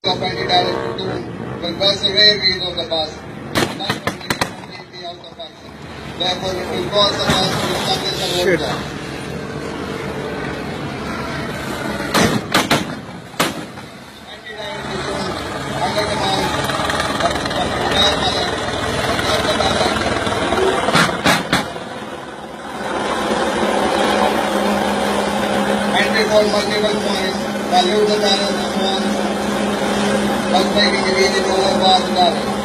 of anti-direct tune will burst the rear wheel of the bus, not only completely out of action. Therefore, it will cause the bus to establish a roadblock. Anti-direct tune under command of Dr. Dr. Entry for multiple points, dilute the balance response, thus making it easy to overpass the traffic.